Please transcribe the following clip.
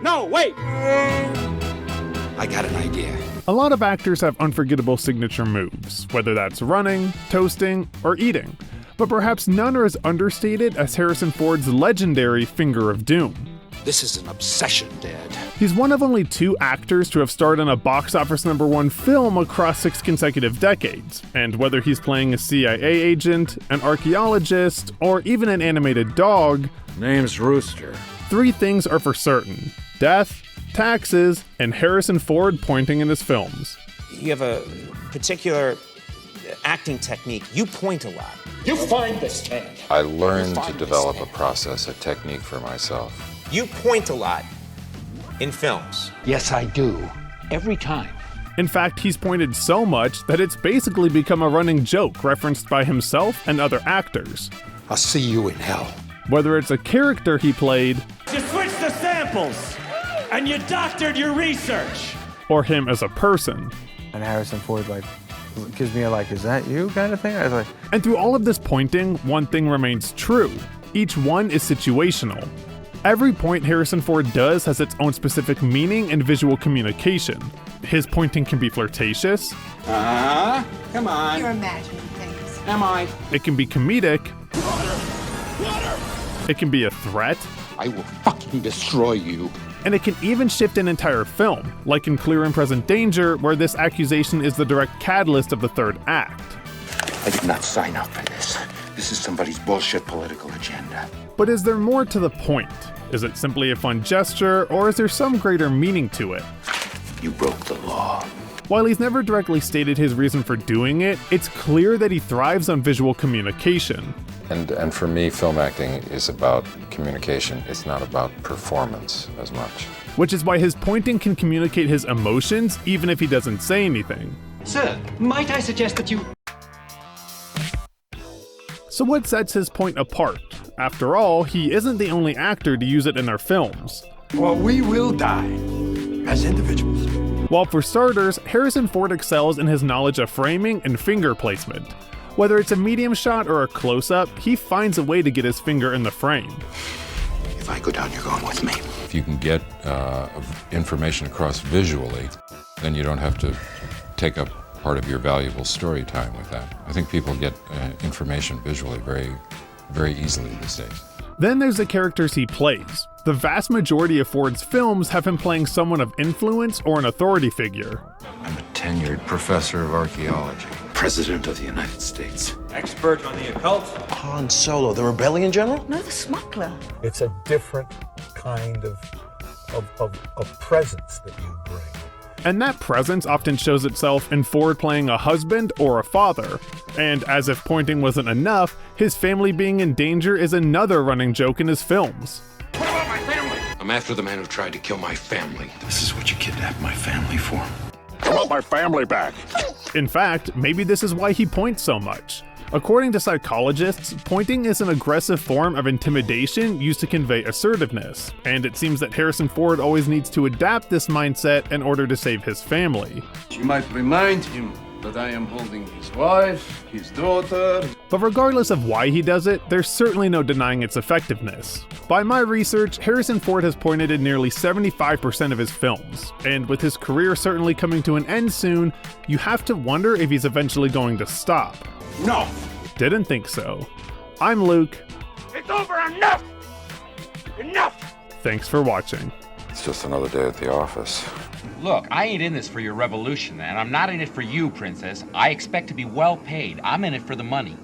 No, wait! I got an idea. A lot of actors have unforgettable signature moves, whether that's running, toasting, or eating. But perhaps none are as understated as Harrison Ford's legendary Finger of Doom. This is an obsession, Dad. He's one of only 2 actors to have starred in a box office #1 film across 6 consecutive decades, and whether he's playing a CIA agent, an archaeologist, or even an animated dog, name's Rooster. 3 things are for certain: death, taxes, and Harrison Ford pointing in his films. You have a particular acting technique. You point a lot. You find this, Ted. I learned to develop a process, a technique for myself. You point a lot in films. Yes, I do. Every time. In fact, he's pointed so much that it's basically become a running joke referenced by himself and other actors. I'll see you in hell. Whether it's a character he played, You switched the samples, and you doctored your research. or him as a person. And Harrison Ford gives me a is that you kind of thing? I was like, And through all of this pointing, one thing remains true. Each one is situational. Every point Harrison Ford does has its own specific meaning and visual communication. His pointing can be flirtatious. Come on. You're imagining things. Am I? It can be comedic. It can be a threat. I will fucking destroy you. And it can even shift an entire film, like in Clear and Present Danger, where this accusation is the direct catalyst of the 3rd act. I did not sign up for this. This is somebody's bullshit political agenda. But is there more to the point? Is it simply a fun gesture, or is there some greater meaning to it? You broke the law. While he's never directly stated his reason for doing it, it's clear that he thrives on visual communication. And for me, film acting is about communication. It's not about performance as much. Which is why his pointing can communicate his emotions even if he doesn't say anything. Sir, might I suggest that you... So what sets his point apart? After all, he isn't the only actor to use it in their films. Well, we will die as individuals. While for starters, Harrison Ford excels in his knowledge of framing and finger placement. Whether it's a medium shot or a close-up, he finds a way to get his finger in the frame. If I go down, you're going with me. If you can get information across visually, then you don't have to take up part of your valuable story time with that. I think people get information visually very, very easily these days. Then there's the characters he plays. The vast majority of Ford's films have him playing someone of influence or an authority figure. I'm a tenured professor of archaeology. President of the United States. Expert on the occult. Han Solo, the rebellion general? No, the smuggler. It's a different kind of presence that you bring. And that presence often shows itself in Ford playing a husband or a father. And as if pointing wasn't enough, his family being in danger is another running joke in his films. What about my family? I'm after the man who tried to kill my family. This is what you kidnapped my family for. I want my family back. In fact, maybe this is why he points so much. According to psychologists, pointing is an aggressive form of intimidation used to convey assertiveness, and it seems that Harrison Ford always needs to adapt this mindset in order to save his family. You might remind him that I am holding his wife, his daughter. But regardless of why he does it, there's certainly no denying its effectiveness. By my research, Harrison Ford has pointed in nearly 75% of his films, and with his career certainly coming to an end soon, you have to wonder if he's eventually going to stop. No! Didn't think so. I'm Luke. It's over! Enough! Enough! Thanks for watching. It's just another day at the office. Look, I ain't in this for your revolution, and I'm not in it for you, Princess. I expect to be well paid. I'm in it for the money.